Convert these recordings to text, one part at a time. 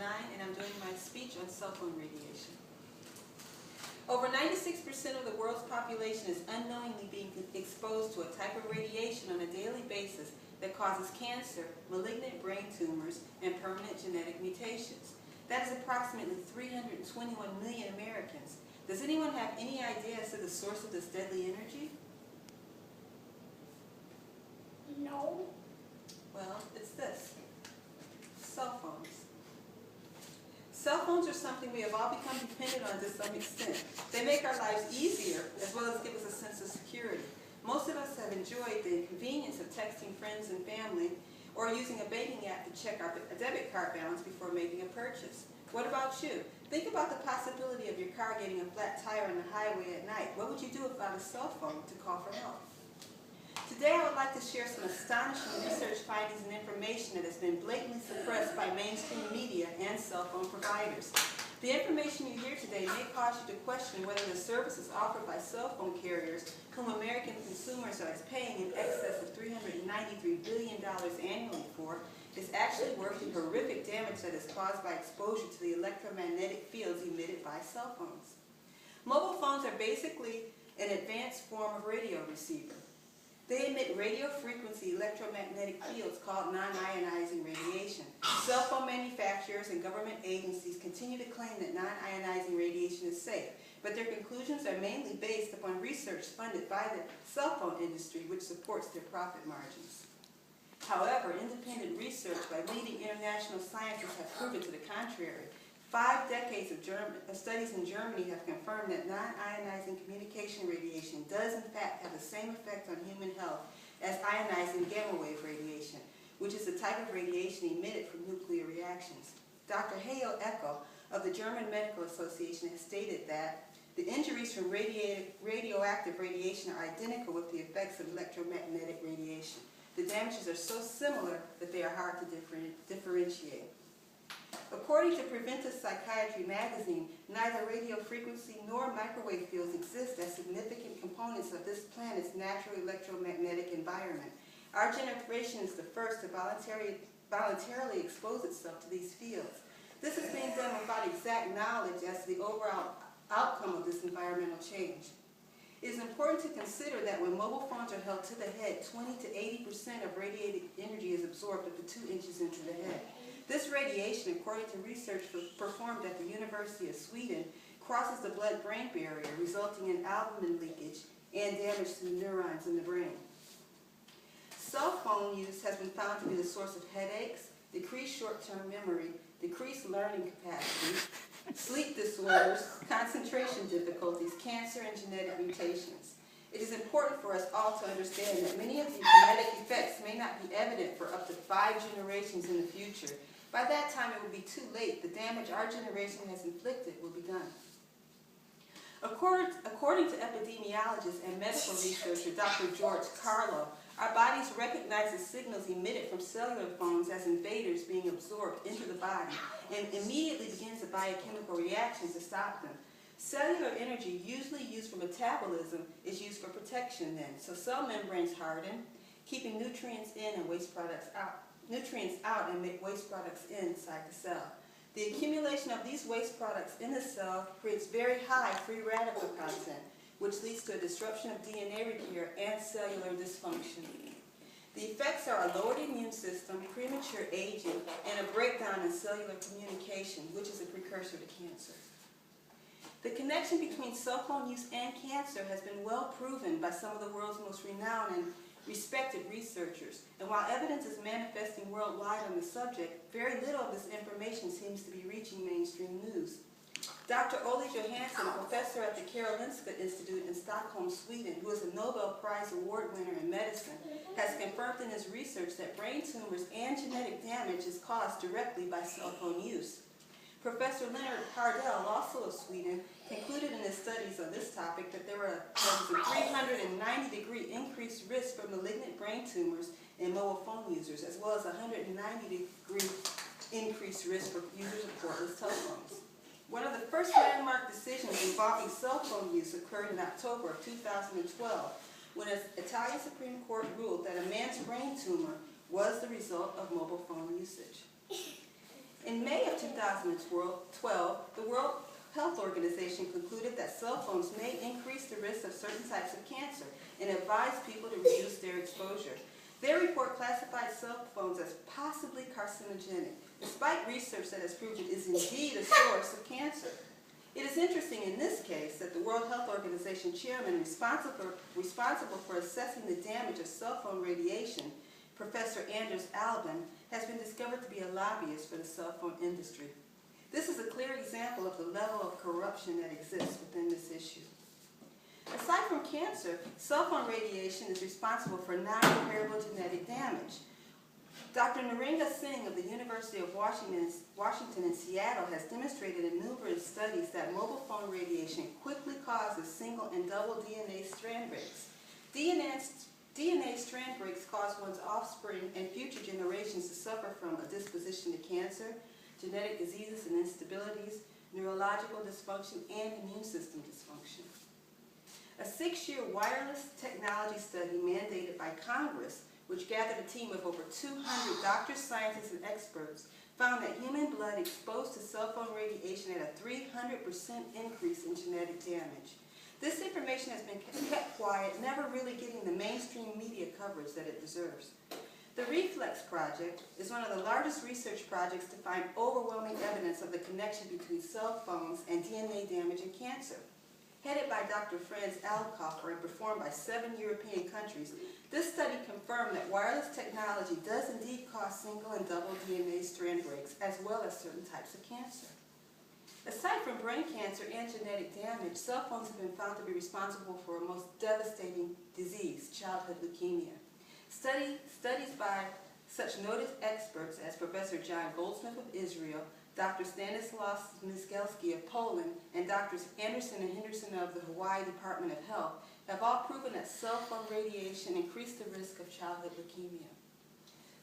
and I'm doing my speech on cell phone radiation. Over 96% of the world's population is unknowingly being exposed to a type of radiation on a daily basis that causes cancer, malignant brain tumors, and permanent genetic mutations. That is approximately 321 million Americans. Does anyone have any idea as to the source of this deadly energy? No. Well, it's this. Cell phones. Cell phones are something we have all become dependent on to some extent. They make our lives easier as well as give us a sense of security. Most of us have enjoyed the convenience of texting friends and family or using a banking app to check our debit card balance before making a purchase. What about you? Think about the possibility of your car getting a flat tire on the highway at night. What would you do without a cell phone to call for help? Today I would like to share some astonishing research findings and information that has been blatantly suppressed by mainstream media and cell phone providers. The information you hear today may cause you to question whether the services offered by cell phone carriers, whom American consumers are paying in excess of $393 billion annually for, is actually worth the horrific damage that is caused by exposure to the electromagnetic fields emitted by cell phones. Mobile phones are basically an advanced form of radio receiver. They emit radio frequency electromagnetic fields called non-ionizing radiation. Cell phone manufacturers and government agencies continue to claim that non-ionizing radiation is safe, but their conclusions are mainly based upon research funded by the cell phone industry, which supports their profit margins. However, independent research by leading international scientists have proven to the contrary. 5 decades of studies in Germany have confirmed that non-ionizing communication radiation does in fact have the same effect on human health as ionizing gamma wave radiation, which is the type of radiation emitted from nuclear reactions. Dr. Hayo Echo of the German Medical Association has stated that the injuries from radioactive radiation are identical with the effects of electromagnetic radiation. The damages are so similar that they are hard to differentiate. According to Preventive Psychiatry magazine, neither radio frequency nor microwave fields exist as significant components of this planet's natural electromagnetic environment. Our generation is the first to voluntarily expose itself to these fields. This is being done without exact knowledge as to the overall outcome of this environmental change. It is important to consider that when mobile phones are held to the head, 20 to 80% of radiated energy is absorbed up to 2 inches into the head. This radiation, according to research performed at the University of Sweden, crosses the blood-brain barrier, resulting in albumin leakage and damage to the neurons in the brain. Cell phone use has been found to be the source of headaches, decreased short-term memory, decreased learning capacity, sleep disorders, concentration difficulties, cancer, and genetic mutations. It is important for us all to understand that many of these genetic effects may not be evident for up to 5 generations in the future. By that time, it will be too late. The damage our generation has inflicted will be done. According to epidemiologist and medical researcher Dr. George Carlo, our bodies recognize the signals emitted from cellular phones as invaders being absorbed into the body and immediately begins a biochemical reaction to stop them. Cellular energy, usually used for metabolism, is used for protection then. So cell membranes harden, keeping nutrients in and waste products out. Nutrients out and make waste products inside the cell. The accumulation of these waste products in the cell creates very high free radical content, which leads to a disruption of DNA repair and cellular dysfunction. The effects are a lowered immune system, premature aging, and a breakdown in cellular communication, which is a precursor to cancer. The connection between cell phone use and cancer has been well proven by some of the world's most renowned and respected researchers, and while evidence is manifesting worldwide on the subject, very little of this information seems to be reaching mainstream news. Dr. Ole Johansson, a professor at the Karolinska Institute in Stockholm, Sweden, who is a Nobel Prize Award winner in medicine, has confirmed in his research that brain tumors and genetic damage is caused directly by cell phone use. Professor Leonard Hardell, also of Sweden, concluded in his studies on this topic that there was a 390-degree increased risk for malignant brain tumors in mobile phone users, as well as a 190-degree increased risk for users of cordless telephones. One of the first landmark decisions involving cell phone use occurred in October of 2012, when an Italian Supreme Court ruled that a man's brain tumor was the result of mobile phone usage. In May of 2012, the World Health Organization concluded that cell phones may increase the risk of certain types of cancer and advised people to reduce their exposure. Their report classified cell phones as possibly carcinogenic, despite research that has proved it is indeed a source of cancer. It is interesting in this case that the World Health Organization chairman responsible for assessing the damage of cell phone radiation, Professor Anders Albin, has been discovered to be a lobbyist for the cell phone industry. This is a clear example of the level of corruption that exists within this issue. Aside from cancer, cell phone radiation is responsible for non-repairable genetic damage. Dr. Naringa Singh of the University of Washington in Seattle has demonstrated in numerous studies that mobile phone radiation quickly causes single and double DNA strand breaks. DNA strand breaks cause one's offspring and future generations to suffer from a disposition to cancer, genetic diseases and instabilities, neurological dysfunction, and immune system dysfunction. A 6-year wireless technology study mandated by Congress, which gathered a team of over 200 doctors, scientists, and experts, found that human blood exposed to cell phone radiation had a 300% increase in genetic damage. This information has been kept quiet, never really getting the mainstream media coverage that it deserves. The REFLEX project is one of the largest research projects to find overwhelming evidence of the connection between cell phones and DNA damage and cancer. Headed by Dr. Franz Alkoffer and performed by 7 European countries, this study confirmed that wireless technology does indeed cause single and double DNA strand breaks, as well as certain types of cancer. Aside from brain cancer and genetic damage, cell phones have been found to be responsible for a most devastating disease, childhood leukemia. Studies by such noted experts as Professor John Goldsmith of Israel, Dr. Stanislaw Mizgelski of Poland, and Drs. Anderson and Henderson of the Hawaii Department of Health have all proven that cell phone radiation increased the risk of childhood leukemia.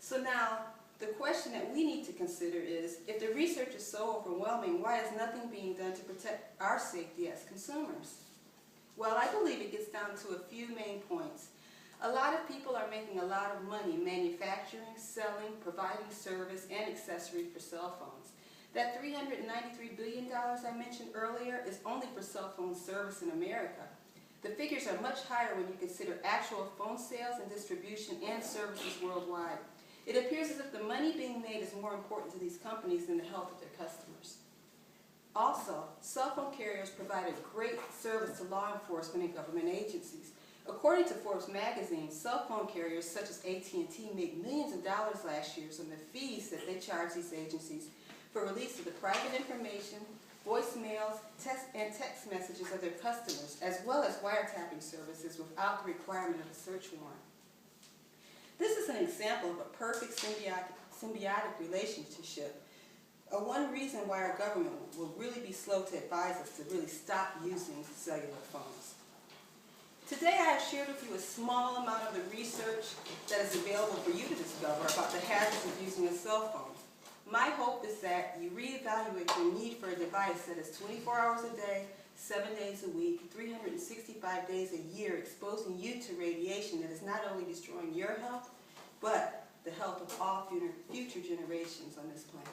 So now, the question that we need to consider is, if the research is so overwhelming, why is nothing being done to protect our safety as consumers? Well, I believe it gets down to a few main points. A lot of people are making a lot of money manufacturing, selling, providing service, and accessories for cell phones. That $393 billion I mentioned earlier is only for cell phone service in America. The figures are much higher when you consider actual phone sales and distribution and services worldwide. It appears as if the money being made is more important to these companies than the health of their customers. Also, cell phone carriers provide a great service to law enforcement and government agencies. According to Forbes magazine, cell phone carriers such as AT&T made millions of dollars last year from the fees that they charge these agencies for release of the private information, voicemails, and text messages of their customers, as well as wiretapping services without the requirement of a search warrant. This is an example of a perfect symbiotic relationship. One reason why our government will really be slow to advise us to really stop using cellular phones. Today I have shared with you a small amount of the research that is available for you to discover about the hazards of using a cell phone. My hope is that you reevaluate your need for a device that is 24 hours a day, 7 days a week, 365 days a year, exposing you to radiation that is not only destroying your health, but the health of all future generations on this planet.